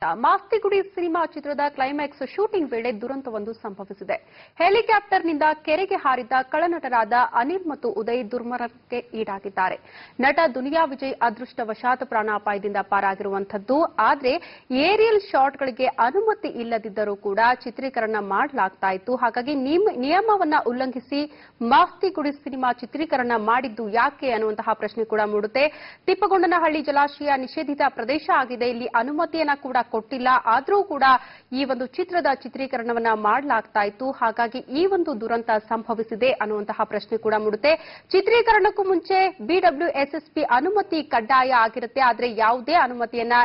Mastigudi cinema ಚಿತ್ರದ climax shooting ವೇಳೆ ದುರಂತವೊಂದು ಸಂಭವಿಸಿದೆ. ಹೆಲಿಕಾಪ್ಟರ್ನಿಂದ ಕೆರೆಗೆ ಹಾರಿದ ಕಳನಟರಾದ ಅನಿಲ್ ಮತ್ತು ಉದಯ್ ದುರ್ಮರಣಕ್ಕೆ ಈಡಾಗಿದ್ದಾರೆ. ನಟ ದುನಿಯಾ ವಿಜಯ್ ಅದೃಷ್ಟವಶಾತ್ ಪ್ರಾಣಾಪಾಯದಿಂದ ಪಾರಾಗಿರುವಂತದ್ದು. ಆದರೆ ಏರಿಯಲ್ ಶಾಟ್ಗಳಿಗೆ ಅನುಮತಿ ಇಲ್ಲದಿದ್ದರೂ ಕೂಡ ಚಿತ್ರೀಕರಣ ಮಾಡಲಾಗ್ತಾ ಇತ್ತು. ಹಾಗಾಗಿ ನಿಯಮವನ್ನ ಉಲ್ಲಂಘಿಸಿ ಮಾಸ್ತಿಗುಡಿ ಸಿನಿಮಾ ಚಿತ್ರೀಕರಣ ಮಾಡಿದ್ದು ಯಾಕೆ ಅನ್ನುವಂತಹ ಪ್ರಶ್ನೆ ಕೂಡ ಮೂಡುತ್ತೆ. ತಿಪ್ಪಗೊಂಡನಹಳ್ಳಿ ಜಲಾಶಯ ನಿಷೇಧಿತ ಪ್ರದೇಶ ಆಗಿದೆ. ಇಲ್ಲಿ ಅನುಮತಿಯನ್ನ ಕೂಡ ಕೊಟ್ಟಿಲ್ಲ. ಆದರೂ ಕೂಡ ಈ ಒಂದು ಚಿತ್ರದ ಚಿತ್ರೀಕರಣವನ್ನ ಮಾಡಲಾಗ್ತಾ ಇತ್ತು. ಹಾಗಾಗಿ ಈ ಒಂದು ದುರಂತ ಸಂಭವಿಸಿದೆ ಅನ್ನುವಂತಹ ಪ್ರಶ್ನೆ ಕೂಡ ಮೂಡುತ್ತೆ. ಚಿತ್ರೀಕರಣಕ್ಕೂ ಮುಂಚೆ ಬಿಡಬ್ಲ್ಯೂಎಸ್ಎಸ್ಪಿ ಅನುಮತಿ ಕಡ್ಡಾಯ ಆಗಿರುತ್ತೆ. ಆದರೆ ಯಾವುದೇ ಅನುಮತಿಯನ್ನ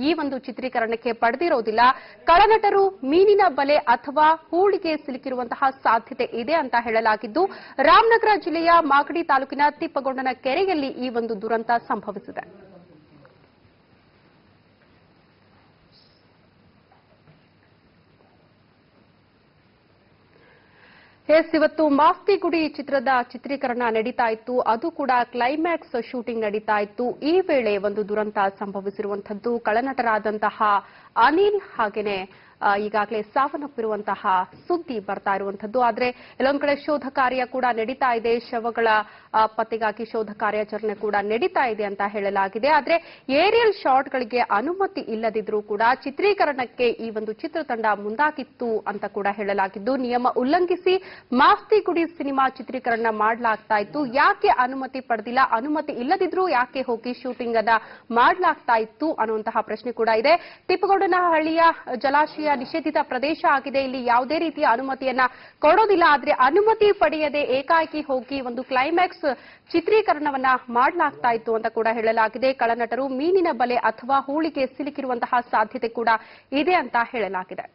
ಈ ಒಂದು ಚಿತ್ರೀಕರಣಕ್ಕೆ ಪಡೆದಿರೋದಿಲ್ಲ. ಕಳನಟರು ಮೀನಿನ ಬಲೆ ಅಥವಾ ಹೂಳಿಗೆ ಸಿಲುಕಿರುವಂತಹ ಸಾಧ್ಯತೆ ಇದೆ ಅಂತ ಹೇಳಲಾಗಿದ್ದು, ರಾಮನಗರ ಜಿಲ್ಲೆಯ ಮಾಗಡಿ ತಾಲೂಕಿನ ತಿಪ್ಪಗೊಂಡನ ಕೆರೆಯಲ್ಲಿ ಈ ಒಂದು ದುರಂತ ಸಂಭವಿಸಿದೆ. ಇವತ್ತು ಮಾಸ್ತಿಗುಡಿ ಚಿತ್ರದ ಚಿತ್ರೀಕರಣ ನಡೀತಾ ಇತ್ತು. ಅದು ಕೂಡ ಕ್ಲೈಮ್ಯಾಕ್ಸ್ ಶೂಟಿಂಗ್ ನಡೀತಾ ಇತ್ತು. ಈ ವೇಳೆ ಒಂದು ದುರಂತ ಸಂಭವಿಸಿರುವಂತದ್ದು. ಕಳನಟರಾದಂತಹ ಅನಿಲ್ ಹಾಗೇನೆ ಈಗಾಗಲೇ ಸಾವನ್ನಪ್ಪಿರುವಂತಹ ಸುದ್ದಿ ಬರ್ತಾ ಇರುವಂತದ್ದು. ಆದರೆ ಎಲ್ಲೊಂದು ಕಡೆ ಶೋಧ ಕಾರ್ಯ ಕೂಡ ನಡೀತಾ ಇದೆ. ಶವಗಳ ಪತ್ತೆಗಾಗಿ ಶೋಧ ಕಾರ್ಯಾಚರಣೆ ಕೂಡ ನಡೀತಾ ಇದೆ ಅಂತ ಹೇಳಲಾಗಿದೆ. ಆದರೆ ಏರಿಯಲ್ ಶಾಟ್ಗಳಿಗೆ ಅನುಮತಿ ಇಲ್ಲದಿದ್ರೂ ಕೂಡ ಚಿತ್ರೀಕರಣಕ್ಕೆ ಈ ಒಂದು ಚಿತ್ರತಂಡ ಮುಂದಾಗಿತ್ತು ಅಂತ ಕೂಡ ಹೇಳಲಾಗಿದ್ದು, ನಿಯಮ ಉಲ್ಲಂಘಿಸಿ ಮಾಸ್ತಿಗುಡಿ ಸಿನಿಮಾ ಚಿತ್ರೀಕರಣ ಮಾಡಲಾಗ್ತಾ ಇತ್ತು. ಯಾಕೆ ಅನುಮತಿ ಪಡೆದಿಲ್ಲ, ಅನುಮತಿ ಇಲ್ಲದಿದ್ರೂ ಯಾಕೆ ಹೋಗಿ ಶೂಟಿಂಗ್ ಅನ್ನ ಮಾಡಲಾಗ್ತಾ ಇತ್ತು ಅನ್ನುವಂತಹ ಪ್ರಶ್ನೆ ಕೂಡ ಇದೆ. ತಿಪ್ಪಗೊಂಡನಹಳ್ಳಿಯ ಜಲಾಶಯ ನಿಷೇಧಿತ ಪ್ರದೇಶ ಆಗಿದೆ. ಇಲ್ಲಿ ಯಾವುದೇ ರೀತಿಯ ಅನುಮತಿಯನ್ನ ಕೊಡೋದಿಲ್ಲ. ಆದ್ರೆ ಅನುಮತಿ ಪಡೆಯದೆ ಏಕಾಏಕಿ ಹೋಗಿ ಒಂದು ಕ್ಲೈಮ್ಯಾಕ್ಸ್ ಚಿತ್ರೀಕರಣವನ್ನ ಮಾಡಲಾಗ್ತಾ ಇತ್ತು ಅಂತ ಕೂಡ ಹೇಳಲಾಗಿದೆ. ಕಳನಟರು ಮೀನಿನ ಬಲೆ ಅಥವಾ ಹೂಳಿಗೆ ಸಿಲುಕಿರುವಂತಹ ಸಾಧ್ಯತೆ ಕೂಡ ಇದೆ ಅಂತ ಹೇಳಲಾಗಿದೆ.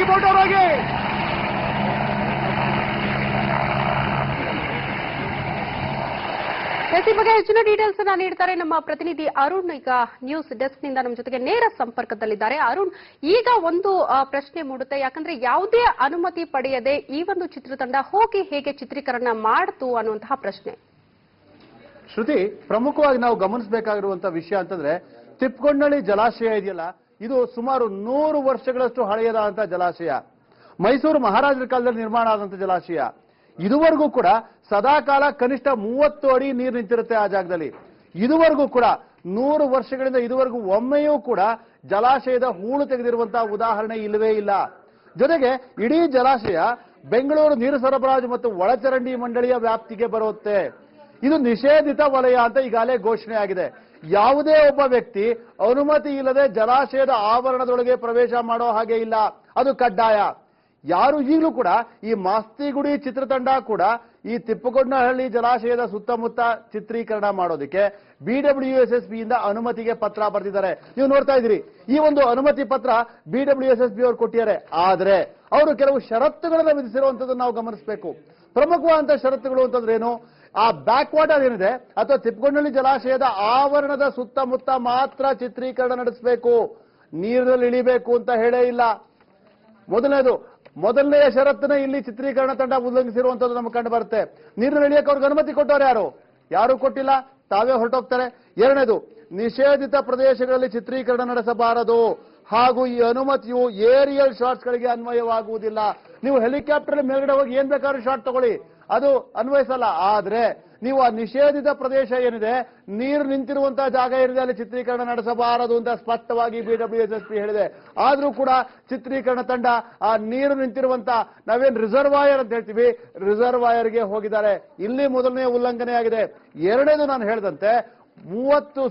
ಬೋಟೋರಾಗಿ ಈ ಬಗ್ಗೆ ಹೆಚ್ಚಿನ ಡೀಟೇಲ್ಸ್ ಅನ್ನ ನೀಡ್ತಾರೆ ನಮ್ಮ ಪ್ರತಿನಿಧಿ ಅರುಣ್. ಈಗ ನ್ಯೂಸ್ ಡೆಸ್ಕ್ ನಿಂದ ನಮ್ಮ ಜೊತೆಗೆ ನೇರ ಸಂಪರ್ಕದಲ್ಲಿದ್ದಾರೆ. ಅರುಣ್, ಈಗ ಒಂದು ಪ್ರಶ್ನೆ ಮೂಡುತ್ತೆ. ಯಾಕಂದ್ರೆ ಯಾವುದೇ ಅನುಮತಿ ಪಡೆಯದೆ ಈ ಒಂದು ಚಿತ್ರತಂಡ ಹೋಗಿ ಹೇಗೆ ಚಿತ್ರೀಕರಣ ಮಾಡ್ತು ಅನ್ನುವಂತಹ ಪ್ರಶ್ನೆ. ಶ್ರುತಿ, ಪ್ರಮುಖವಾಗಿ ನಾವು ಗಮನಿಸಬೇಕಾಗಿರುವಂತಹ ವಿಷಯ ಅಂತಂದ್ರೆ, ತಿಪ್ಪಗೊಂಡನಹಳ್ಳಿ ಜಲಾಶಯ ಇದೆಯಲ್ಲ, ಇದು ಸುಮಾರು 100 ವರ್ಷಗಳಷ್ಟು ಹಳೆಯದಾದಂತಹ ಜಲಾಶಯ. ಮೈಸೂರು ಮಹಾರಾಜರ ಕಾಲದಲ್ಲಿ ನಿರ್ಮಾಣ ಆದಂತಹ ಜಲಾಶಯ. ಇದುವರೆಗೂ ಕೂಡ ಸದಾಕಾಲ ಕನಿಷ್ಠ 30 ಅಡಿ ನೀರು ನಿಂತಿರುತ್ತೆ ಆ ಜಾಗದಲ್ಲಿ. ಇದುವರೆಗೂ ಕೂಡ 100 ವರ್ಷಗಳಿಂದ ಇದುವರೆಗೂ ಒಮ್ಮೆಯೂ ಕೂಡ ಜಲಾಶಯದ ಹೂಳು ತೆಗೆದಿರುವಂತಹ ಉದಾಹರಣೆ ಇಲ್ಲವೇ ಇಲ್ಲ. ಜೊತೆಗೆ ಇಡೀ ಜಲಾಶಯ ಬೆಂಗಳೂರು ನೀರು ಸರಬರಾಜು ಮತ್ತು ಒಳಚರಂಡಿ ಮಂಡಳಿಯ ವ್ಯಾಪ್ತಿಗೆ ಬರುತ್ತೆ. ಇದು ನಿಷೇಧಿತ ವಲಯ ಅಂತ ಈಗಾಗಲೇ ಘೋಷಣೆ ಆಗಿದೆ. ಯಾವುದೇ ಒಬ್ಬ ವ್ಯಕ್ತಿ ಅನುಮತಿ ಇಲ್ಲದೆ ಜಲಾಶಯದ ಆವರಣದೊಳಗೆ ಪ್ರವೇಶ ಮಾಡೋ ಹಾಗೆ ಇಲ್ಲ, ಅದು ಕಡ್ಡಾಯ. ಯಾರು ಈಗಲೂ ಕೂಡ ಈ ಮಾಸ್ತಿಗುಡಿ ಚಿತ್ರತಂಡ ಕೂಡ ಈ ತಿಪ್ಪಗೊಂಡನಹಳ್ಳಿ ಜಲಾಶಯದ ಸುತ್ತಮುತ್ತ ಚಿತ್ರೀಕರಣ ಮಾಡೋದಕ್ಕೆ ಬಿಡಬ್ಲ್ಯೂಎಸ್ಎಸ್ಬಿ ಇಂದ ಅನುಮತಿಗೆ ಪತ್ರ ಬರೆದಿದ್ದಾರೆ. ನೀವು ನೋಡ್ತಾ ಇದ್ದೀರಿ, ಈ ಒಂದು ಅನುಮತಿ ಪತ್ರ ಬಿಡಬ್ಲ್ಯೂಎಸ್ಎಸ್ಬಿ ಅವರು ಕೊಟ್ಟಿದ್ದಾರೆ. ಆದ್ರೆ ಅವರು ಕೆಲವು ಷರತ್ತುಗಳನ್ನು ವಿಧಿಸಿರುವಂತದ್ದನ್ನು ನಾವು ಗಮನಿಸಬೇಕು. ಪ್ರಮುಖವಾದಂತಹ ಷರತ್ತುಗಳು ಅಂತಂದ್ರೆ ಏನು? ಆ ಬ್ಯಾಕ್ ವಾಟರ್ ಏನಿದೆ ಅಥವಾ ತಿಪ್ಪಗೊಂಡನಹಳ್ಳಿ ಜಲಾಶಯದ ಆವರಣದ ಸುತ್ತಮುತ್ತ ಮಾತ್ರ ಚಿತ್ರೀಕರಣ ನಡೆಸಬೇಕು, ನೀರಿನಲ್ಲಿ ಇಳಿಬೇಕು ಅಂತ ಹೇಳೇ ಇಲ್ಲ. ಮೊದಲನೆಯ ಷರತ್ತನ್ನ ಇಲ್ಲಿ ಚಿತ್ರೀಕರಣ ತಂಡ ಉಲ್ಲಂಘಿಸಿರುವಂತದ್ದು ನಮ್ಗೆ ಕಂಡು ಬರುತ್ತೆ. ನೀರಿನಲ್ಲಿ ಇಳಿಯಕ್ಕೆ ಅವ್ರಿಗೆ ಅನುಮತಿ ಕೊಟ್ಟವ್ರು ಯಾರು ಕೊಟ್ಟಿಲ್ಲ, ತಾವೇ ಹೊರಟೋಗ್ತಾರೆ. ಎರಡನೇದು, ನಿಷೇಧಿತ ಪ್ರದೇಶಗಳಲ್ಲಿ ಚಿತ್ರೀಕರಣ ನಡೆಸಬಾರದು ಹಾಗೂ ಈ ಅನುಮತಿಯು ಏರಿಯಲ್ ಶಾಟ್ಸ್ ಗಳಿಗೆ ಅನ್ವಯವಾಗುವುದಿಲ್ಲ. ನೀವು ಹೆಲಿಕಾಪ್ಟರ್ ಮೇಲ್ಗಡೆ ಹೋಗಿ ಏನ್ ಬೇಕಾದ್ರೂ ಶಾಟ್ ತಗೊಳ್ಳಿ, ಅದು ಅನ್ವಯಿಸಲ್ಲ. ಆದ್ರೆ ನೀವು ಆ ನಿಷೇಧಿತ ಪ್ರದೇಶ ಏನಿದೆ, ನೀರು ನಿಂತಿರುವಂತಹ ಜಾಗ ಏನಿದೆ, ಅಲ್ಲಿ ಚಿತ್ರೀಕರಣ ನಡೆಸಬಾರದು ಅಂತ ಸ್ಪಷ್ಟವಾಗಿ ಬಿಡಬ್ಲ್ಯೂಎಸ್ಎಸ್ಪಿ ಹೇಳಿದೆ. ಆದ್ರೂ ಕೂಡ ಚಿತ್ರೀಕರಣ ತಂಡ ಆ ನೀರು ನಿಂತಿರುವಂತ ನಾವೇನ್ ರಿಸರ್ವಾಯರ್ ಅಂತ ಹೇಳ್ತೀವಿ, ರಿಸರ್ವಾಯರ್ಗೆ ಹೋಗಿದ್ದಾರೆ. ಇಲ್ಲಿ ಮೊದಲನೇ ಉಲ್ಲಂಘನೆ ಆಗಿದೆ. ಎರಡನೇದು, ನಾನು ಹೇಳಿದಂತೆ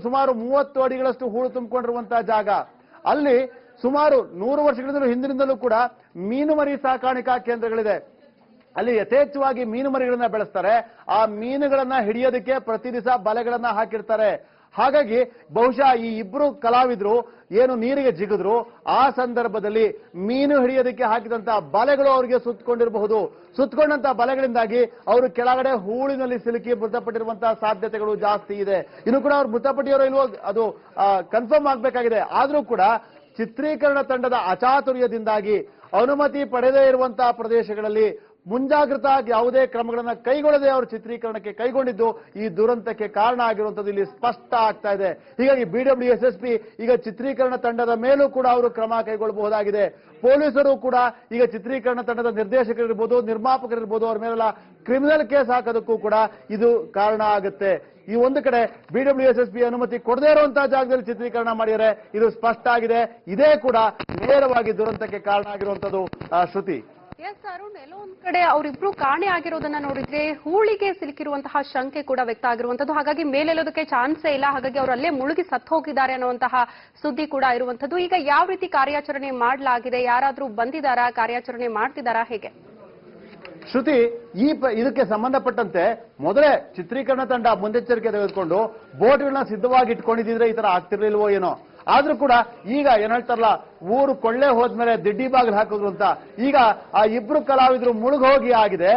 ಸುಮಾರು 30 ಅಡಿಗಳಷ್ಟು ಹೂಳು ತುಂಬಿಕೊಂಡಿರುವಂತಹ ಜಾಗ, ಅಲ್ಲಿ ಸುಮಾರು 100 ವರ್ಷಗಳಿಂದಲೂ ಹಿಂದಿನಿಂದಲೂ ಕೂಡ ಮೀನು ಮರಿ ಸಾಕಾಣಿಕಾ ಕೇಂದ್ರಗಳಿದೆ. ಅಲ್ಲಿ ಯಥೇಚ್ಛವಾಗಿ ಮೀನು ಮರಿಗಳನ್ನ ಬೆಳೆಸ್ತಾರೆ. ಆ ಮೀನುಗಳನ್ನ ಹಿಡಿಯೋದಕ್ಕೆ ಪ್ರತಿ ದಿವಸ ಬಲೆಗಳನ್ನ ಹಾಕಿರ್ತಾರೆ. ಹಾಗಾಗಿ ಬಹುಶಃ ಈ ಇಬ್ರು ಕಲಾವಿದರು ಏನು ನೀರಿಗೆ ಜಿಗಿದ್ರು ಆ ಸಂದರ್ಭದಲ್ಲಿ ಮೀನು ಹಿಡಿಯೋದಕ್ಕೆ ಹಾಕಿದಂತಹ ಬಲೆಗಳು ಅವರಿಗೆ ಸುತ್ತಕೊಂಡಿರಬಹುದು. ಸುತ್ತಕೊಂಡಂತಹ ಬಲೆಗಳಿಂದಾಗಿ ಅವರು ಕೆಳಗಡೆ ಹೂಳಿನಲ್ಲಿ ಸಿಲುಕಿ ಮೃತಪಟ್ಟಿರುವಂತಹ ಸಾಧ್ಯತೆಗಳು ಜಾಸ್ತಿ ಇದೆ. ಇನ್ನು ಕೂಡ ಅವ್ರು ಮೃತಪಟ್ಟಿರೋ ಇಲ್ವೋ ಅದು ಕನ್ಫರ್ಮ್ ಆಗ್ಬೇಕಾಗಿದೆ. ಆದ್ರೂ ಕೂಡ ಚಿತ್ರೀಕರಣ ತಂಡದ ಅಚಾತುರ್ಯದಿಂದಾಗಿ ಅನುಮತಿ ಪಡೆದೇ ಇರುವಂತಹ ಪ್ರದೇಶಗಳಲ್ಲಿ ಮುಂಜಾಗ್ರತಾ ಯಾವುದೇ ಕ್ರಮಗಳನ್ನು ಕೈಗೊಳ್ಳದೆ ಅವರು ಚಿತ್ರೀಕರಣಕ್ಕೆ ಕೈಗೊಂಡಿದ್ದು ಈ ದುರಂತಕ್ಕೆ ಕಾರಣ ಆಗಿರುವಂತದ್ದು ಇಲ್ಲಿ ಸ್ಪಷ್ಟ ಆಗ್ತಾ ಇದೆ. ಹೀಗಾಗಿ BWSSP ಈಗ ಚಿತ್ರೀಕರಣ ತಂಡದ ಮೇಲೂ ಕೂಡ ಅವರು ಕ್ರಮ ಕೈಗೊಳ್ಳಬಹುದಾಗಿದೆ. ಪೊಲೀಸರು ಕೂಡ ಈಗ ಚಿತ್ರೀಕರಣ ತಂಡದ ನಿರ್ದೇಶಕರಿರ್ಬೋದು, ನಿರ್ಮಾಪಕರಿರ್ಬೋದು, ಅವ್ರ ಮೇಲೆಲ್ಲ ಕ್ರಿಮಿನಲ್ ಕೇಸ್ ಹಾಕೋದಕ್ಕೂ ಕೂಡ ಇದು ಕಾರಣ ಆಗುತ್ತೆ. ಈ ಒಂದು ಕಡೆ BWSSP ಅನುಮತಿ ಕೊಡದೇ ಇರುವಂತಹ ಜಾಗದಲ್ಲಿ ಚಿತ್ರೀಕರಣ ಮಾಡಿದರೆ ಇದು ಸ್ಪಷ್ಟ ಆಗಿದೆ. ಇದೇ ಕೂಡ ನೇರವಾಗಿ ದುರಂತಕ್ಕೆ ಕಾರಣ ಆಗಿರುವಂತದ್ದು. ಶ್ರುತಿ, ಎಸ್ ಅರುಣ್, ಎಲ್ಲೋ ಒಂದ್ ಕಡೆ ಅವರಿಬ್ರು ಕಾಣೆ ಆಗಿರೋದನ್ನ ನೋಡಿದ್ರೆ ಹೂಳಿಗೆ ಸಿಲುಕಿರುವಂತಹ ಶಂಕೆ ಕೂಡ ವ್ಯಕ್ತ ಆಗಿರುವಂತದ್ದು. ಹಾಗಾಗಿ ಮೇಲೆಲ್ಲೋದಕ್ಕೆ ಚಾನ್ಸೇ ಇಲ್ಲ. ಹಾಗಾಗಿ ಅವರು ಅಲ್ಲೇ ಮುಳುಗಿ ಸತ್ತು ಹೋಗಿದ್ದಾರೆ ಅನ್ನುವಂತಹ ಸುದ್ದಿ ಕೂಡ ಇರುವಂತದ್ದು. ಈಗ ಯಾವ ರೀತಿ ಕಾರ್ಯಾಚರಣೆ ಮಾಡಲಾಗಿದೆ? ಯಾರಾದ್ರೂ ಬಂದಿದ್ದಾರಾ? ಕಾರ್ಯಾಚರಣೆ ಮಾಡ್ತಿದ್ದಾರಾ? ಹೇಗೆ? ಶ್ರುತಿ, ಇದಕ್ಕೆ ಸಂಬಂಧಪಟ್ಟಂತೆ ಮೊದಲೇ ಚಿತ್ರೀಕರಣ ತಂಡ ಮುನ್ನೆಚ್ಚರಿಕೆ ತೆಗೆದುಕೊಂಡು ಬೋಟ್ಗಳನ್ನ ಸಿದ್ಧವಾಗಿ ಇಟ್ಕೊಂಡಿದ್ರೆ ಈ ತರ ಆಗ್ತಿರ್ಲಿಲ್ವೋ ಏನೋ. ಆದ್ರೂ ಕೂಡ ಈಗ ಏನ್ ಹೇಳ್ತಾರಲ್ಲ, ಊರು ಕೊಳ್ಳೆ ಹೋದ್ಮೇಲೆ ದಿಡ್ಡಿ ಬಾಗಿಲು ಹಾಕಿದ್ರು ಅಂತ, ಈಗ ಆ ಇಬ್ರು ಕಲಾವಿದರು ಮುಳುಗೋಗಿ ಆಗಿದೆ.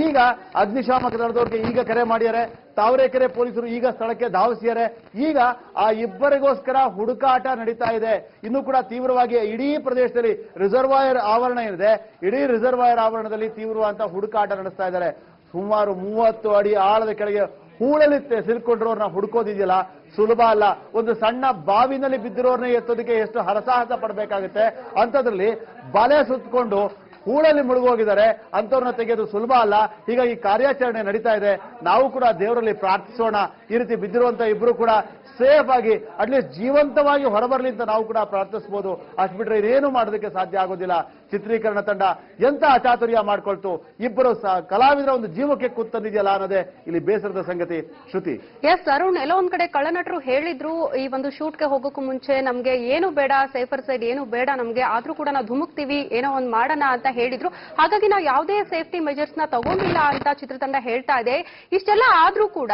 ಈಗ ಅಗ್ನಿಶಾಮಕ ದಳದವ್ರಿಗೆ ಈಗ ಕರೆ ಮಾಡ್ಯಾರೆ. ತಾವರೆಕೆರೆ ಪೊಲೀಸರು ಈಗ ಸ್ಥಳಕ್ಕೆ ಧಾವಿಸಿದ್ದಾರೆ. ಈಗ ಆ ಇಬ್ಬರಿಗೋಸ್ಕರ ಹುಡುಕಾಟ ನಡೀತಾ ಇದೆ. ಇನ್ನು ಕೂಡ ತೀವ್ರವಾಗಿ ಇಡೀ ಪ್ರದೇಶದಲ್ಲಿ ರಿಸರ್ವಾಯರ್ ಆವರಣ ಏನಿದೆ, ಇಡೀ ರಿಸರ್ವಾಯರ್ ಆವರಣದಲ್ಲಿ ತೀವ್ರವಾದಂತಹ ಹುಡುಕಾಟ ನಡೆಸ್ತಾ ಇದ್ದಾರೆ. ಸುಮಾರು 30 ಅಡಿ ಆಳದ ಕೆಳಗೆ ಹೂಳಲ್ಲಿ ಸಿಲ್ಕೊಂಡ್ರವ್ರನ್ನ ಹುಡುಕೋದಿದೆಯಲ್ಲ, ಸುಲಭ ಅಲ್ಲ. ಒಂದು ಸಣ್ಣ ಬಾವಿನಲ್ಲಿ ಬಿದ್ದಿರೋರ್ನ ಎತ್ತೋದಕ್ಕೆ ಎಷ್ಟು ಹರಸಾಹಸ ಪಡಬೇಕಾಗುತ್ತೆ. ಅಂಥದ್ರಲ್ಲಿ ಬಲೆ ಸುತ್ತಕೊಂಡು ಹೂಳಲ್ಲಿ ಮುಳುಗೋಗಿದ್ದಾರೆ. ಅಂಥವ್ರನ್ನ ತೆಗೆಯೋದು ಸುಲಭ ಅಲ್ಲ. ಹೀಗಾಗಿ ಕಾರ್ಯಾಚರಣೆ ನಡೀತಾ ಇದೆ. ನಾವು ಕೂಡ ದೇವರಲ್ಲಿ ಪ್ರಾರ್ಥಿಸೋಣ, ಈ ರೀತಿ ಬಿದ್ದಿರುವಂತ ಇಬ್ರು ಕೂಡ ಸೇಫ್ ಆಗಿ ಅಟ್ಲೀಸ್ಟ್ ಜೀವಂತವಾಗಿ ಹೊರಬರಲಿ ಅಂತ ನಾವು ಕೂಡ ಪ್ರಾರ್ಥಿಸಬಹುದು. ಅಷ್ಟು ಬಿಟ್ರೆ ಇದೇನು ಮಾಡೋದಕ್ಕೆ ಸಾಧ್ಯ ಆಗೋದಿಲ್ಲ. ಚಿತ್ರೀಕರಣ ತಂಡ ಎಂತ ಅಚಾತುರ್ಯ ಮಾಡ್ಕೊಳ್ತು, ಇಬ್ಬರು ಕಲಾವಿದರ ಒಂದು ಜೀವಕ್ಕೆ ಕೂತಂದಿದೆಯಲ್ಲ ಅನ್ನೋದೇ ಇಲ್ಲಿ ಬೇಸರದ ಸಂಗತಿ. ಶ್ರುತಿ, ಎಸ್ ಅರುಣ್, ಎಲ್ಲೋ ಒಂದ್ ಕಡೆ ಕಳ್ಳನಟರು ಹೇಳಿದ್ರು ಈ ಒಂದು ಶೂಟ್ಗೆ ಹೋಗೋಕ್ಕೂ ಮುಂಚೆ ನಮ್ಗೆ ಏನು ಬೇಡ, ಸೇಫರ್ ಸೈಡ್ ಏನು ಬೇಡ ನಮ್ಗೆ, ಆದ್ರೂ ಕೂಡ ನಾವು ಧುಮುಕ್ತೀವಿ, ಏನೋ ಒಂದ್ ಮಾಡೋಣ ಅಂತ ಹೇಳಿದ್ರು. ಹಾಗಾಗಿ ನಾವು ಯಾವುದೇ ಸೇಫ್ಟಿ ಮೆಜರ್ಸ್ ನ ತಗೊಂಡಿಲ್ಲ ಅಂತ ಚಿತ್ರತಂಡ ಹೇಳ್ತಾ ಇದೆ. ಇಷ್ಟೆಲ್ಲ ಆದ್ರೂ ಕೂಡ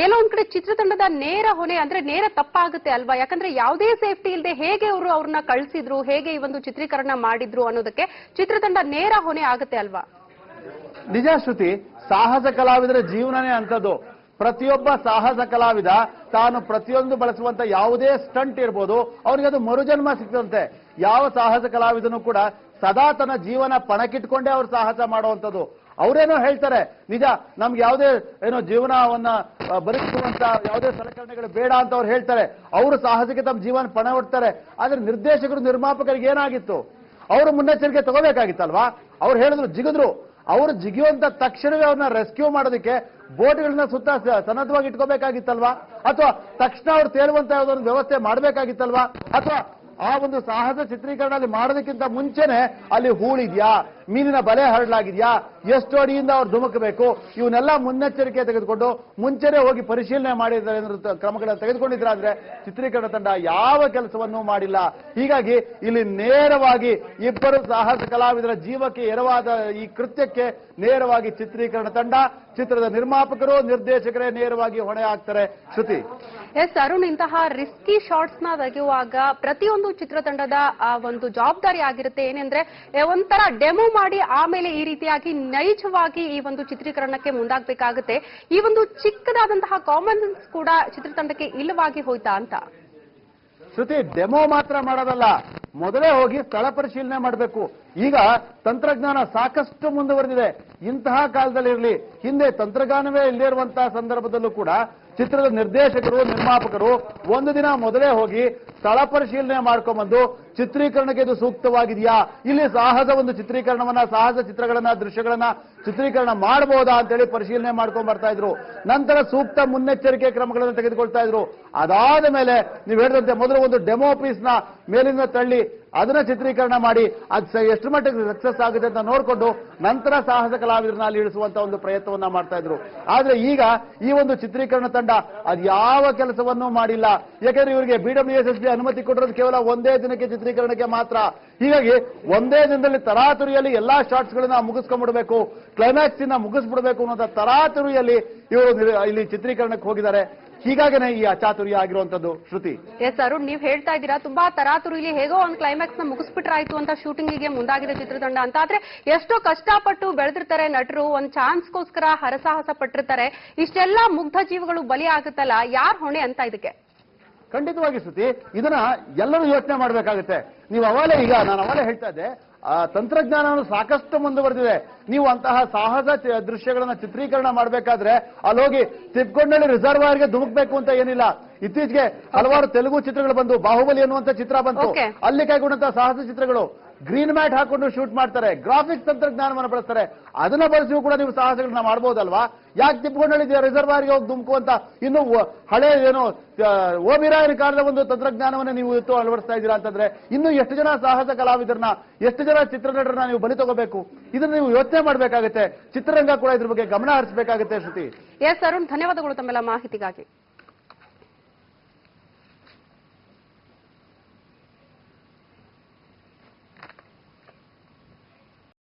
ಎಲ್ಲೋ ಒಂದ್ ಕಡೆ ಚಿತ್ರತಂಡದ ನೇರ ಹೊಣೆ ಅಂದ್ರೆ ನೇರ ತಪ್ಪಾಗುತ್ತೆ ಅಲ್ವಾ? ಯಾಕಂದ್ರೆ ಯಾವುದೇ ಸೇಫ್ಟಿ ಇಲ್ಲದೆ ಹೇಗೆ ಅವರು ಅವ್ರನ್ನ ಕಳಿಸಿದ್ರು, ಹೇಗೆ ಈ ಒಂದು ಚಿತ್ರೀಕರಣ ಮಾಡಿದ್ರು ಅನ್ನೋದಕ್ಕೆ ಚಿತ್ರತಂಡ ನೇರ ಹೊಣೆ ಆಗುತ್ತೆ ಅಲ್ವಾ? ನಿಜ ಶ್ರುತಿ, ಸಾಹಸ ಕಲಾವಿದರ ಜೀವನನೇ ಅಂತದ್ದು. ಪ್ರತಿಯೊಬ್ಬ ಸಾಹಸ ಕಲಾವಿದ ತಾನು ಪ್ರತಿಯೊಂದು ಬಳಸುವಂತ ಯಾವುದೇ ಸ್ಟಂಟ್ ಇರ್ಬೋದು, ಅವನಿಗೆ ಅದು ಮರುಜನ್ಮ ಸಿಗ್ತಂತೆ. ಯಾವ ಸಾಹಸ ಕಲಾವಿದನು ಕೂಡ ಸದಾ ತನ್ನ ಜೀವನ ಪಣಕ್ಕಿಟ್ಕೊಂಡೇ ಅವ್ರು ಸಾಹಸ ಮಾಡುವಂಥದ್ದು. ಅವರೇನೋ ಹೇಳ್ತಾರೆ, ನಿಜ ನಮ್ಗೆ ಯಾವುದೇ ಏನೋ ಜೀವನವನ್ನ ಬದುಕುವಂತ ಯಾವುದೇ ಸಲಕರಣೆಗಳು ಬೇಡ ಅಂತ ಅವ್ರು ಹೇಳ್ತಾರೆ. ಅವರು ಸಾಹಸಕ್ಕೆ ತಮ್ಮ ಜೀವನ ಪಣ ಹೊಡ್ತಾರೆ. ಆದ್ರೆ ನಿರ್ದೇಶಕರು, ನಿರ್ಮಾಪಕರಿಗೆ ಏನಾಗಿತ್ತು? ಅವರು ಮುನ್ನೆಚ್ಚರಿಕೆ ತಗೋಬೇಕಾಗಿತ್ತಲ್ವಾ? ಅವ್ರು ಹೇಳಿದ್ರು, ಜಿಗಿದ್ರು. ಅವರು ಜಿಗಿಯುವಂತ ತಕ್ಷಣವೇ ಅವ್ರನ್ನ ರೆಸ್ಕ್ಯೂ ಮಾಡೋದಕ್ಕೆ ಬೋಟ್ಗಳನ್ನ ಸುತ್ತ ಸನ್ನದ್ಧವಾಗಿ ಇಟ್ಕೋಬೇಕಾಗಿತ್ತಲ್ವಾ? ಅಥವಾ ತಕ್ಷಣ ಅವ್ರು ತೇಲುವಂತ ಯಾವುದೊಂದು ವ್ಯವಸ್ಥೆ ಮಾಡಬೇಕಾಗಿತ್ತಲ್ವಾ? ಅಥವಾ ಆ ಒಂದು ಸಾಹಸ ಚಿತ್ರೀಕರಣ ಅಲ್ಲಿ ಮಾಡೋದಕ್ಕಿಂತ ಮುಂಚೆನೆ ಅಲ್ಲಿ ಹೂಳಿದ್ಯಾ, ಮೀನಿನ ಬಲೆ ಹರಡಲಾಗಿದ್ಯಾ, ಎಷ್ಟು ಅಡಿಯಿಂದ ಅವ್ರು ಧುಮುಕಬೇಕು, ಇವನ್ನೆಲ್ಲ ಮುನ್ನೆಚ್ಚರಿಕೆ ತೆಗೆದುಕೊಂಡು ಮುಂಚೆನೆ ಹೋಗಿ ಪರಿಶೀಲನೆ ಮಾಡಿದ್ರೆ ಕ್ರಮಗಳನ್ನು ತೆಗೆದುಕೊಂಡಿದ್ರ ಅಂದ್ರೆ ಚಿತ್ರೀಕರಣ ತಂಡ ಯಾವ ಕೆಲಸವನ್ನೂ ಮಾಡಿಲ್ಲ. ಹೀಗಾಗಿ ಇಲ್ಲಿ ನೇರವಾಗಿ ಇಬ್ಬರು ಸಾಹಸ ಕಲಾವಿದರ ಜೀವಕ್ಕೆ ಎರವಾದ ಈ ಕೃತ್ಯಕ್ಕೆ ನೇರವಾಗಿ ಚಿತ್ರೀಕರಣ ತಂಡ, ಚಿತ್ರದ ನಿರ್ಮಾಪಕರು, ನಿರ್ದೇಶಕರೇ ನೇರವಾಗಿ ಹೊಣೆ ಆಗ್ತಾರೆ. ಶ್ರುತಿ, ಎಸ್ ಅರುಣ್, ಇಂತಹ ರಿಸ್ಕಿ ಶಾಟ್ಸ್ ನ ತೆಗೆಯುವಾಗ ಪ್ರತಿಯೊಂದು ಚಿತ್ರತಂಡದ ಒಂದು ಜವಾಬ್ದಾರಿ ಆಗಿರುತ್ತೆ. ಏನಂದ್ರೆ ಒಂಥರ ಡೆಮೋ ಮಾಡಿ ಆಮೇಲೆ ಈ ರೀತಿಯಾಗಿ ನೈಜವಾಗಿ ಈ ಒಂದು ಚಿತ್ರೀಕರಣಕ್ಕೆ ಮುಂದಾಗಬೇಕಾಗುತ್ತೆ. ಈ ಒಂದು ಚಿಕ್ಕದಾದಂತಹ ಕಾಮನ್ ಸೆನ್ಸ್ ಕೂಡ ಚಿತ್ರತಂಡಕ್ಕೆ ಇಲ್ಲವಾಗಿ ಹೋಯ್ತಾ ಅಂತ? ಶ್ರುತಿ, ಡೆಮೋ ಮಾತ್ರ ಮಾಡೋದಲ್ಲ, ಮೊದಲೇ ಹೋಗಿ ಸ್ಥಳ ಪರಿಶೀಲನೆ ಮಾಡಬೇಕು. ಈಗ ತಂತ್ರಜ್ಞಾನ ಸಾಕಷ್ಟು ಮುಂದುವರೆದಿದೆ. ಇಂತಹ ಕಾಲದಲ್ಲಿರಲಿ, ಹಿಂದೆ ತಂತ್ರಜ್ಞಾನವೇ ಇಲ್ಲದೇ ಇರುವಂತಹ ಸಂದರ್ಭದಲ್ಲೂ ಕೂಡ ಚಿತ್ರದ ನಿರ್ದೇಶಕರು, ನಿರ್ಮಾಪಕರು ಒಂದು ದಿನ ಮೊದಲೇ ಹೋಗಿ ಸ್ಥಳ ಪರಿಶೀಲನೆ ಮಾಡ್ಕೊಂಡ್ಬಂದು ಚಿತ್ರೀಕರಣಕ್ಕೆ ಇದು ಸೂಕ್ತವಾಗಿದೆಯಾ, ಇಲ್ಲಿ ಸಾಹಸ ಒಂದು ಚಿತ್ರೀಕರಣವನ್ನ, ಸಾಹಸ ಚಿತ್ರಗಳನ್ನ, ದೃಶ್ಯಗಳನ್ನ ಚಿತ್ರೀಕರಣ ಮಾಡಬಹುದಾ ಅಂತೇಳಿ ಪರಿಶೀಲನೆ ಮಾಡ್ಕೊಂಡ್ ಬರ್ತಾ ಇದ್ರು. ನಂತರ ಸೂಕ್ತ ಮುನ್ನೆಚ್ಚರಿಕೆ ಕ್ರಮಗಳನ್ನು ತೆಗೆದುಕೊಳ್ತಾ ಇದ್ರು. ಅದಾದ ಮೇಲೆ ನೀವು ಹೇಳಿದಂತೆ ಮೊದಲು ಒಂದು ಡೆಮೋ ಪೀಸ್ ನ ಮೇಲಿಂದ ತಳ್ಳಿ ಅದನ್ನ ಚಿತ್ರೀಕರಣ ಮಾಡಿ ಅದು ಎಷ್ಟು ಮಟ್ಟಿಗೆ ಸಕ್ಸಸ್ ಆಗುತ್ತೆ ಅಂತ ನೋಡಿಕೊಂಡು ನಂತರ ಸಾಹಸ ಕಲಾವಿದರನ್ನ ಅಲ್ಲಿ ಇಳಿಸುವಂತ ಒಂದು ಪ್ರಯತ್ನವನ್ನ ಮಾಡ್ತಾ ಇದ್ರು. ಆದ್ರೆ ಈಗ ಈ ಒಂದು ಚಿತ್ರೀಕರಣ ತಂಡ ಅದು ಯಾವ ಕೆಲಸವನ್ನೂ ಮಾಡಿಲ್ಲ. ಯಾಕಂದ್ರೆ ಇವರಿಗೆ BWSSP ಅನುಮತಿ ಕೊಟ್ಟಿರೋದು ಕೇವಲ ಒಂದೇ ದಿನಕ್ಕೆ ಚಿತ್ರೀಕರಣಕ್ಕೆ ಮಾತ್ರ. ಹೀಗಾಗಿ ಒಂದೇ ದಿನದಲ್ಲಿ ತರಾತುರಿಯಲ್ಲಿ ಎಲ್ಲಾ ಶಾಟ್ಸ್ ಗಳನ್ನ ಮುಗಿಸ್ಕೊಂಡ್ಬಿಡ್ಬೇಕು, ಕ್ಲೈಮ್ಯಾಕ್ಸ್ ಇನ್ನ ಮುಗಿಸ್ಬಿಡ್ಬೇಕು ಅನ್ನೋ ತರಾತುರಿಯಲ್ಲಿ ಇವರು ಇಲ್ಲಿ ಚಿತ್ರೀಕರಣಕ್ಕೆ ಹೋಗಿದ್ದಾರೆ. ಹೀಗಾಗನೇ ಈ ಅಚಾತುರ್ಯ ಆಗಿರುವಂತದ್ದು. ಶ್ರುತಿ, ಎಸ್ ಅರುಣ್, ನೀವು ಹೇಳ್ತಾ ಇದ್ದೀರಾ ತುಂಬಾ ತರಾತುರಿಲಿ ಹೇಗೋ ಒಂದು ಕ್ಲೈಮ್ಯಾಕ್ಸ್ ನ ಮುಗಿಸ್ಬಿಟ್ರಾಯ್ತು ಅಂತ ಶೂಟಿಂಗಿಗೆ ಮುಂದಾಗಿದೆ ಚಿತ್ರತಂಡ ಅಂತ. ಆದ್ರೆ ಎಷ್ಟೋ ಕಷ್ಟಪಟ್ಟು ಬೆಳೆದಿರ್ತಾರೆ ನಟರು, ಒಂದ್ ಚಾನ್ಸ್ಗೋಸ್ಕರ ಹರಸಾಹಸ ಪಟ್ಟಿರ್ತಾರೆ. ಇಷ್ಟೆಲ್ಲ ಮುಗ್ಧ ಜೀವಗಳು ಬಲಿ ಆಗುತ್ತಲ್ಲ, ಯಾರ್ ಹೊಣೆ ಅಂತ ಇದಕ್ಕೆ? ಖಂಡಿತವಾಗಿ ಶ್ರುತಿ, ಇದನ್ನ ಎಲ್ಲರೂ ಯೋಚನೆ ಮಾಡಬೇಕಾಗುತ್ತೆ. ನೀವು ನಾನು ಅವಾಗಲೇ ಹೇಳ್ತಾ ಇದ್ದೆ, ತಂತ್ರಜ್ಞಾನವನ್ನು ಸಾಕಷ್ಟು ಮುಂದುವರೆದಿದೆ. ನೀವು ಅಂತಹ ಸಾಹಸ ದೃಶ್ಯಗಳನ್ನ ಚಿತ್ರೀಕರಣ ಮಾಡಬೇಕಾದ್ರೆ ಅಲ್ಲೋಗಿ ತಿಪ್ಕೊಂಡಳ್ಳಿ ರಿಸರ್ವಾಯರ್ಗೆ ಧುಮುಕ್ಬೇಕು ಅಂತ ಏನಿಲ್ಲ. ಇತ್ತೀಚೆಗೆ ಹಲವಾರು ತೆಲುಗು ಚಿತ್ರಗಳು ಬಂದು, ಬಾಹುಬಲಿ ಅನ್ನುವಂತ ಚಿತ್ರ ಬಂತು, ಅಲ್ಲಿ ಕೈಗೊಂಡಂತಹ ಸಾಹಸ ಚಿತ್ರಗಳು ಗ್ರೀನ್ ಮ್ಯಾಟ್ ಹಾಕೊಂಡು ಶೂಟ್ ಮಾಡ್ತಾರೆ, ಗ್ರಾಫಿಕ್ಸ್ ತಂತ್ರಜ್ಞಾನವನ್ನು ಬಳಸ್ತಾರೆ. ಅದನ್ನ ಬಳಸಿಯೂ ಕೂಡ ನೀವು ಸಾಹಸಗಳನ್ನ ಮಾಡಬಹುದಲ್ವಾ? ಯಾಕೆ ತಿಪ್ಕೊಂಡಳ್ಳಿ ರಿಸರ್ವಾಯರ್ಗೆ ಹೋಗಿ ಧುಮುಕುವಂತ ಇನ್ನು ಹಳೆ ಏನೋ ಓಬಿರಾಯನ ಕಾಲದ ಒಂದು ತಂತ್ರಜ್ಞಾನವನ್ನ ನೀವು ಇವತ್ತು ಅಳವಡಿಸ್ತಾ ಇದ್ದೀರಾ ಅಂತಂದ್ರೆ ಇನ್ನು ಎಷ್ಟು ಜನ ಸಾಹಸ ಕಲಾವಿದರನ್ನ, ಎಷ್ಟು ಜನ ಚಿತ್ರನಟರನ್ನ ನೀವು ಬಲಿ ತಗೋಬೇಕು? ಇದನ್ನ ನೀವು ಯೋಚನೆ ಮಾಡಬೇಕಾಗುತ್ತೆ. ಚಿತ್ರರಂಗ ಕೂಡ ಇದ್ರ ಬಗ್ಗೆ ಗಮನ ಹರಿಸಬೇಕಾಗುತ್ತೆ. ಶ್ರುತಿ, ಎಸ್ ಅರುಣ್, ಧನ್ಯವಾದಗಳು ತಮ್ಮೆಲ್ಲ ಮಾಹಿತಿಗಾಗಿ.